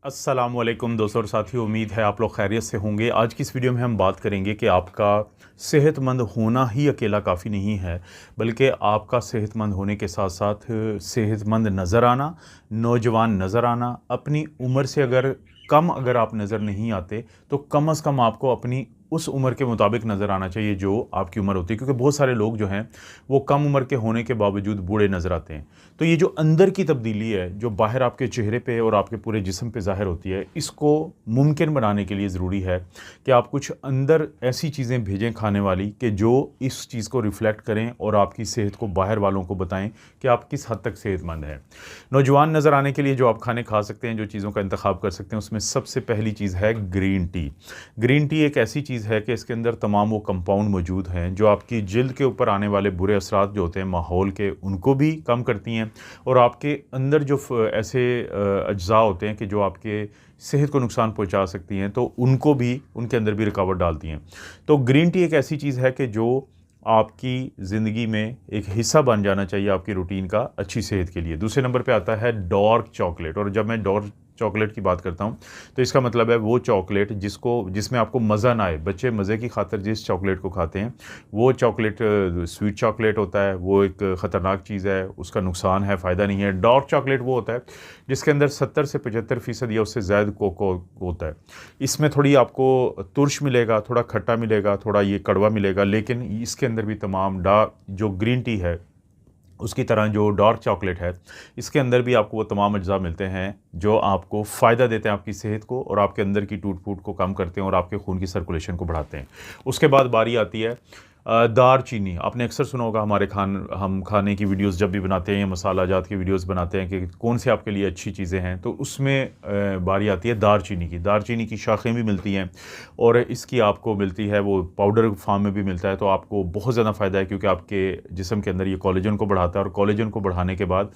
अस्सलामुअलैकुम दोस्तों और साथियों, उम्मीद है आप लोग खैरियत से होंगे। आज की इस वीडियो में हम बात करेंगे कि आपका सेहतमंद होना ही अकेला काफ़ी नहीं है, बल्कि आपका सेहतमंद होने के साथ साथ सेहतमंद नज़र आना, नौजवान नज़र आना, अपनी उम्र से अगर आप नज़र नहीं आते तो कम से कम आपको अपनी उस उम्र के मुताबिक नज़र आना चाहिए जो आपकी उम्र होती है, क्योंकि बहुत सारे लोग जो हैं वो कम उम्र के होने के बावजूद बूढ़े नज़र आते हैं। तो ये जो अंदर की तब्दीली है जो बाहर आपके चेहरे पे और आपके पूरे जिस्म पे ज़ाहिर होती है, इसको मुमकिन बनाने के लिए ज़रूरी है कि आप कुछ अंदर ऐसी चीज़ें भेजें खाने वाली कि जो इस चीज़ को रिफ़्लेक्ट करें और आपकी सेहत को बाहर वालों को बताएं कि आप किस हद तक सेहतमंद हैं। नौजवान नज़र आने के लिए जो आप खाने खा सकते हैं, जो चीज़ों का इंतखाब कर सकते हैं, उसमें सबसे पहली चीज़ है ग्रीन टी। ग्रीन टी एक ऐसी चीज़ है कि इसके अंदर तमाम वो कंपाउंड मौजूद हैं जो आपकी जिल्द के ऊपर आने वाले बुरे असरात जो होते हैं माहौल के, उनको भी कम करती हैं और आपके अंदर जो ऐसे अज्जा होते हैं कि जो आपके सेहत को नुकसान पहुंचा सकती हैं, तो उनको भी, उनके अंदर भी रुकावट डालती हैं। तो ग्रीन टी एक ऐसी चीज़ है कि जो आपकी ज़िंदगी में एक हिस्सा बन जाना चाहिए आपकी रूटीन का, अच्छी सेहत के लिए। दूसरे नंबर पे आता है डार्क चॉकलेट, और जब मैं डार्क चॉकलेट की बात करता हूँ तो इसका मतलब है वो चॉकलेट जिसमें आपको मज़ा ना आए। बच्चे मज़े की खातिर जिस चॉकलेट को खाते हैं वो चॉकलेट स्वीट चॉकलेट होता है, वो एक ख़तरनाक चीज़ है, उसका नुकसान है, फ़ायदा नहीं है। डार्क चॉकलेट वो होता है जिसके अंदर 70 से 75% या उससे ज़्यादा कोको होता है। इसमें थोड़ी आपको तुर्श मिलेगा, थोड़ा खट्टा मिलेगा, थोड़ा ये कड़वा मिलेगा, लेकिन इसके अंदर भी तमाम जो ग्रीन टी है उसकी तरह जो डार्क चॉकलेट है, इसके अंदर भी आपको वो तमाम अज्जा मिलते हैं जो आपको फ़ायदा देते हैं आपकी सेहत को और आपके अंदर की टूट फूट को कम करते हैं और आपके खून की सर्कुलेशन को बढ़ाते हैं। उसके बाद बारी आती है दार चीनी। आपने अक्सर सुना होगा, हम खाने की वीडियोस जब भी बनाते हैं या मसाला जात की वीडियोस बनाते हैं कि कौन से आपके लिए अच्छी चीज़ें हैं, तो उसमें बारी आती है दार चीनी की। दार चीनी की शाखें भी मिलती हैं और इसकी आपको मिलती है, वो पाउडर फॉर्म में भी मिलता है, तो आपको बहुत ज़्यादा फ़ायदा है क्योंकि आपके जिस्म के अंदर ये कोलेजन को बढ़ाता है और कोलेजन को बढ़ाने के बाद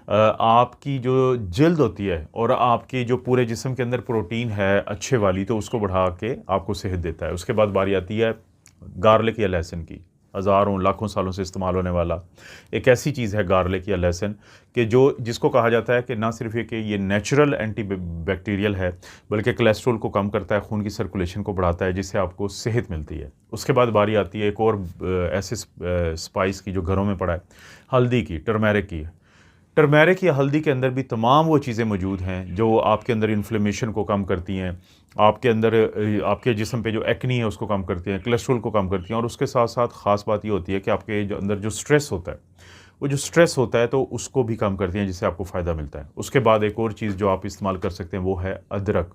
आपकी जो जल्द होती है और आपकी जो पूरे जिस्म के अंदर प्रोटीन है अच्छे वाली, तो उसको बढ़ा के आपको सेहत देता है। उसके बाद बारी आती है गार्लिक या लहसुन की। हज़ारों लाखों सालों से इस्तेमाल होने वाला एक ऐसी चीज़ है गार्लिक या लहसुन कि जिसको कहा जाता है कि ना सिर्फ ये कि ये नेचुरल एंटी बैक्टीरियल है, बल्कि कोलेस्ट्रॉल को कम करता है, खून की सर्कुलेशन को बढ़ाता है, जिससे आपको सेहत मिलती है। उसके बाद बारी आती है एक और ऐसे स्पाइस की जो घरों में पड़ा है, हल्दी की, टर्मेरिक की। टर्मेरिक या हल्दी के अंदर भी तमाम वो चीज़ें मौजूद हैं जो आपके अंदर इन्फ्लेमेशन को कम करती हैं, आपके अंदर आपके जिस्म पे जो एक्नी है उसको कम करती हैं, कोलेस्ट्रॉल को कम करती हैं, और उसके साथ साथ ख़ास बात ये होती है कि आपके जो अंदर जो स्ट्रेस होता है, वो जो स्ट्रेस होता है तो उसको भी कम करती हैं, जिससे आपको फ़ायदा मिलता है। उसके बाद एक और चीज़ जो आप इस्तेमाल कर सकते हैं वो है अदरक।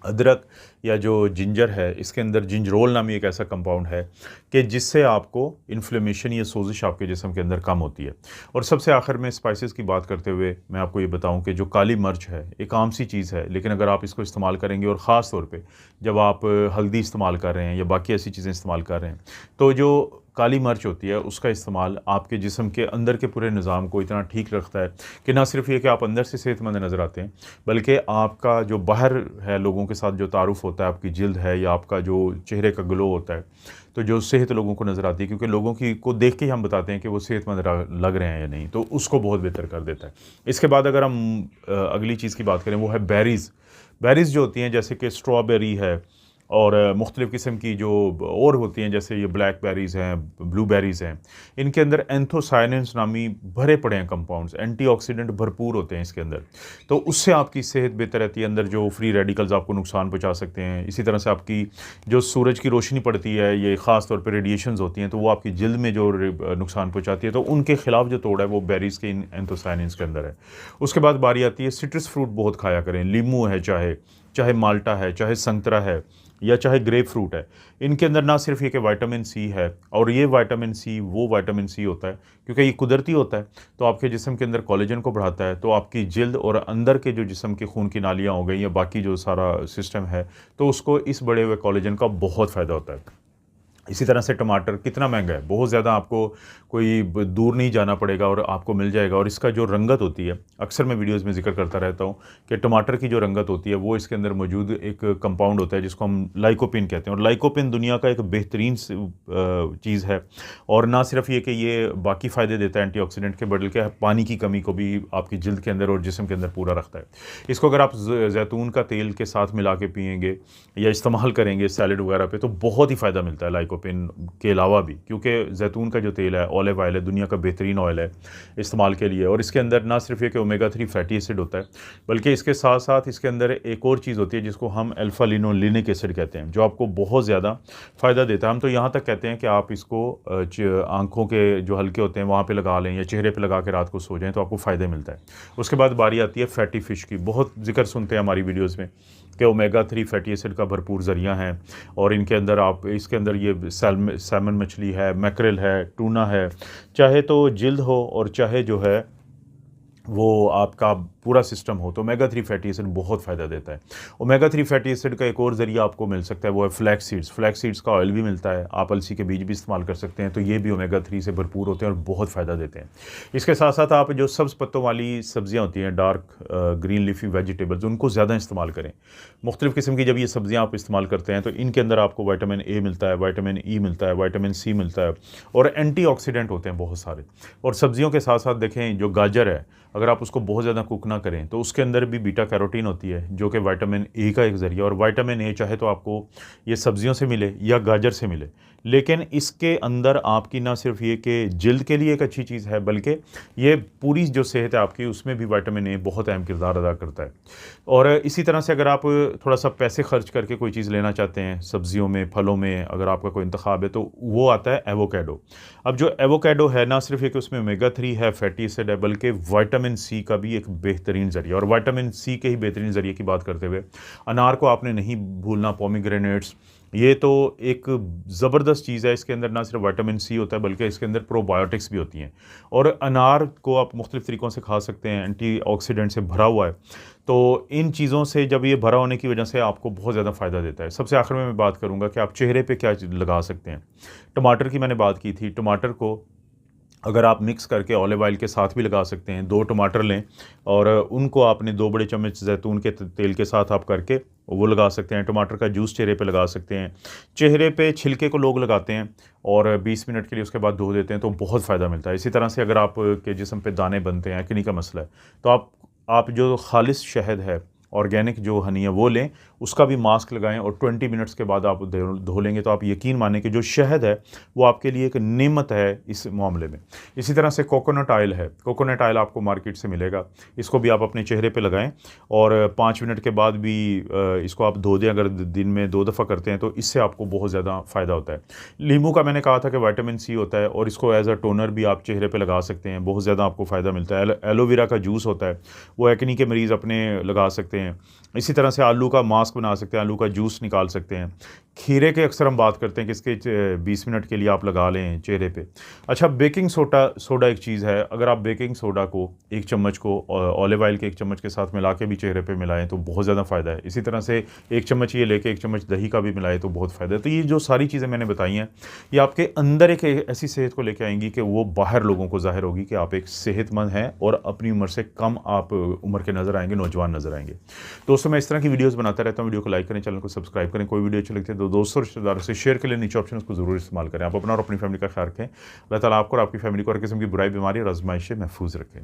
अदरक या जो जिंजर है, इसके अंदर जिंजरोल नामी एक ऐसा कंपाउंड है कि जिससे आपको इन्फ्लेमेशन या सोजिश आपके जिस्म के अंदर कम होती है। और सबसे आखिर में स्पाइसेस की बात करते हुए मैं आपको ये बताऊं कि जो काली मिर्च है एक आम सी चीज़ है, लेकिन अगर आप इसको इस्तेमाल करेंगे और ख़ास तौर पे जब आप हल्दी इस्तेमाल कर रहे हैं या बाकी ऐसी चीज़ें इस्तेमाल कर रहे हैं, तो जो काली मिर्च होती है उसका इस्तेमाल आपके जिस्म के अंदर के पूरे निज़ाम को इतना ठीक रखता है कि ना सिर्फ ये कि आप अंदर से सेहतमंद नज़र आते हैं, बल्कि आपका जो बाहर है लोगों के साथ जो तारुफ होता है, आपकी जिल्द है या आपका जो चेहरे का ग्लो होता है, तो जो सेहत लोगों को नज़र आती है, क्योंकि लोगों की को देख के ही हम बताते हैं कि वो सेहतमंद लग रहे हैं या नहीं, तो उसको बहुत बेहतर कर देता है। इसके बाद अगर हम अगली चीज़ की बात करें वो है बेरीज़। बेरीज़ जो होती हैं जैसे कि स्ट्रॉबेरी है और मुख्तलिफ़ किस्म की जो और होती हैं, जैसे ये ब्लैक बेरीज़ हैं, ब्लूबेरीज़ हैं, इनके अंदर एंथोसायनिन्स नामी भरे पड़े हैं कंपाउंड्स, एंटीऑक्सीडेंट भरपूर होते हैं इसके अंदर, तो उससे आपकी सेहत बेहतर रहती है। अंदर जो फ्री रेडिकल्स आपको नुकसान पहुंचा सकते हैं, इसी तरह से आपकी जो सूरज की रोशनी पड़ती है, ये ख़ास तौर पर रेडिएशंस होती हैं, तो वो आपकी जल्द में जो नुकसान पहुँचाती है, तो उनके खिलाफ जो तोड़ है वो बेरीज़ के इन एंथोसायनिन्स के अंदर है। उसके बाद बारी आती है सिट्रस फ्रूट बहुत खाया करें, लीमू है, चाहे चाहे माल्टा है, चाहे संतरा है या चाहे ग्रेप फ्रूट है। इनके अंदर ना सिर्फ ये कि विटामिन सी है, और ये विटामिन सी वो विटामिन सी होता है क्योंकि ये कुदरती होता है, तो आपके जिस्म के अंदर कोलेजन को बढ़ाता है, तो आपकी जिल्द और अंदर के जो जिस्म के खून की नालियाँ हो गई या बाकी जो सारा सिस्टम है, तो उसको इस बढ़े हुए कोलेजन का बहुत फ़ायदा होता है। इसी तरह से टमाटर कितना महंगा है, बहुत ज़्यादा, आपको कोई दूर नहीं जाना पड़ेगा और आपको मिल जाएगा। और इसका जो रंगत होती है, अक्सर मैं वीडियोस में जिक्र करता रहता हूँ कि टमाटर की जो रंगत होती है वो इसके अंदर मौजूद एक कंपाउंड होता है जिसको हम लाइकोपिन कहते हैं। और लाइकोपिन दुनिया का एक बेहतरीन चीज़ है। और ना सिर्फ ये कि ये बाकी फ़ायदे देता है एंटीऑक्सीडेंट के, बल्कि पानी की कमी को भी आपकी जल्द के अंदर और जिस्म के अंदर पूरा रखता है। इसको अगर आप जैतून का तेल के साथ मिला के पिएंगे या इस्तेमाल करेंगे सैलड वगैरह पे, तो बहुत ही फ़ायदा मिलता है लाइकोपिन के अलावा भी, क्योंकि जैतून का जो तेल है, ऑलिव ऑयल है, दुनिया का बेहतरीन ऑयल है इस्तेमाल के लिए। और इसके अंदर ना सिर्फ ये कि ओमेगा 3 फैटी एसिड होता है, बल्कि इसके साथ साथ इसके अंदर एक और चीज़ होती है जिसको हम अल्फा लिनोलेनिक एसिड कहते हैं, जो आपको बहुत ज़्यादा फ़ायदा देता है। हम तो यहाँ तक कहते हैं कि आप इसको आँखों के जो हल्के होते हैं वहाँ पे लगा लें या चेहरे पे लगा के रात को सो जाएं तो आपको फ़ायदा मिलता है। उसके बाद बारी आती है फैटी फ़िश की। बहुत जिक्र सुनते हैं हमारी वीडियोज़ में कि ओमेगा 3 फैटी एसिड का भरपूर ज़रिया है, और इनके अंदर आप इसके अंदर ये सैल्मन मछली है, मैकरेल है, टूना है, चाहे तो जिल्द हो और चाहे जो है वो आपका पूरा सिस्टम हो, तो ओमेगा 3 फैटी एसिड बहुत फ़ायदा देता है। ओमेगा 3 फैटी एसिड का एक और ज़रिया आपको मिल सकता है, वो है फ्लैक्स सीड्स। फ्लैक्स सीड्स का ऑयल भी मिलता है, आप अलसी के बीज भी इस्तेमाल कर सकते हैं, तो ये भी ओमेगा 3 से भरपूर होते हैं और बहुत फ़ायदा देते हैं। इसके साथ साथ आप जो सब्ज़ पत्तों वाली सब्ज़ियाँ होती हैं, डार्क ग्रीन लीफी वेजिटेबल्स, उनको ज़्यादा इस्तेमाल करें। मुख्तलिफ़ किस्म की जब ये सब्ज़ियाँ आप इस्तेमाल करते हैं तो इनके अंदर आपको विटामिन ए मिलता है, विटामिन ई मिलता है, विटामिन सी मिलता है, और एंटीऑक्सीडेंट होते हैं बहुत सारे। और सब्ज़ियों के साथ साथ देखें, जो गाजर है, अगर आप उसको बहुत ज़्यादा कुक ना करें तो उसके अंदर भी बीटा कैरोटीन होती है, जो कि विटामिन ए का एक ज़रिया। और विटामिन ए चाहे तो आपको ये सब्ज़ियों से मिले या गाजर से मिले, लेकिन इसके अंदर आपकी ना सिर्फ ये कि जिल्द के लिए एक अच्छी चीज़ है, बल्कि ये पूरी जो सेहत है आपकी, उसमें भी विटामिन ए बहुत अहम किरदार अदा करता है। और इसी तरह से अगर आप थोड़ा सा पैसे खर्च करके कोई चीज़ लेना चाहते हैं सब्ज़ियों में, फलों में, अगर आपका कोई इंतखाब है, तो वो आता है एवोकाडो। अब जो एवोकाडो है, ना सिर्फ ये कि उसमें ओमेगा 3 है, फैटी एसिड है, बल्कि विटामिन सी का भी एक बेहतरीन ज़रिया। और विटामिन सी के ही बेहतरीन ज़रिए की बात करते हुए, अनार को आपने नहीं भूलना, पोमीग्रेनेट्स, ये तो एक ज़बरदस्त चीज़ है। इसके अंदर ना सिर्फ विटामिन सी होता है, बल्कि इसके अंदर प्रोबायोटिक्स भी होती हैं। और अनार को आप मुख्तलिफ़ तरीक़ों से खा सकते हैं, एंटीऑक्सीडेंट से भरा हुआ है। तो इन चीज़ों से जब ये भरा होने की वजह से आपको बहुत ज़्यादा फ़ायदा देता है। सबसे आखिर में मैं बात करूँगा कि आप चेहरे पे क्या लगा सकते हैं। टमाटर की मैंने बात की थी। टमाटर को अगर आप मिक्स करके ऑलिव ऑयल के साथ भी लगा सकते हैं। 2 टमाटर लें और उनको आपने 2 बड़े चम्मच जैतून के तेल के साथ आप करके वो लगा सकते हैं। टमाटर का जूस चेहरे पे लगा सकते हैं। चेहरे पे छिलके को लोग लगाते हैं और 20 मिनट के लिए उसके बाद धो देते हैं, तो बहुत फ़ायदा मिलता है। इसी तरह से अगर आप के जिस्म पे दाने बनते हैं, एक्ने का मसला है, तो आप जो खालिस शहद है, ऑर्गेनिक जो हनी है, वो लें, उसका भी मास्क लगाएं और 20 मिनट्स के बाद आप धो लेंगे, तो आप यकीन मानें कि जो शहद है वो आपके लिए एक नेमत है इस मामले में। इसी तरह से कोकोनट ऑयल है। कोकोनट ऑयल आपको मार्केट से मिलेगा, इसको भी आप अपने चेहरे पे लगाएं और 5 मिनट के बाद भी इसको आप धो दें। अगर दिन में 2 दफ़ा करते हैं तो इससे आपको बहुत ज़्यादा फ़ायदा होता है। नींबू का मैंने कहा था कि विटामिन सी होता है और इसको एज अ टोनर भी आप चेहरे पर लगा सकते हैं, बहुत ज़्यादा आपको फ़ायदा मिलता है। एलोवेरा का जूस होता है, वो एक्ने के मरीज़ अपने लगा सकते हैं। इसी तरह से आलू का मास्क बना सकते हैं, आलू का जूस निकाल सकते हैं। खीरे के अक्सर हम बात करते हैं कि इसके 20 मिनट के लिए आप लगा लें चेहरे पे। अच्छा, बेकिंग सोडा एक चीज़ है। अगर आप बेकिंग सोडा को 1 चम्मच को ऑलिव ऑयल के 1 चम्मच के साथ मिला के भी चेहरे पे मिलाएं तो बहुत ज़्यादा फ़ायदा है। इसी तरह से 1 चम्मच ये लेके 1 चम्मच दही का भी मिलाएं तो बहुत फ़ायदा है। तो ये जो सारी चीज़ें मैंने बताई हैं, ये आपके अंदर एक ऐसी सेहत को लेके आएंगी कि वो बाहर लोगों को ज़ाहिर होगी कि आप एक सेहतमंद हैं और अपनी उम्र से कम आप उम्र के नज़र आएंगे, नौजवान नज़र आएंगे। दोस्तों, मैं इस तरह की वीडियोस बनाता रहता हूँ। वीडियो को लाइक करें, चैनल को सब्सक्राइब करें। कोई वीडियो अच्छी लगती है तो दोस्तों और रिश्तेदारों से शेयर के लिए नीचे ऑप्शन उसको ज़रूर इस्तेमाल करें। आप अपना और अपनी फैमिली का ख्याल रखें। अल्लाह ताला आपको और आपकी फैमिली को हर किस्म की बुराई, बीमारी और आजमाइश से महफूज रखें।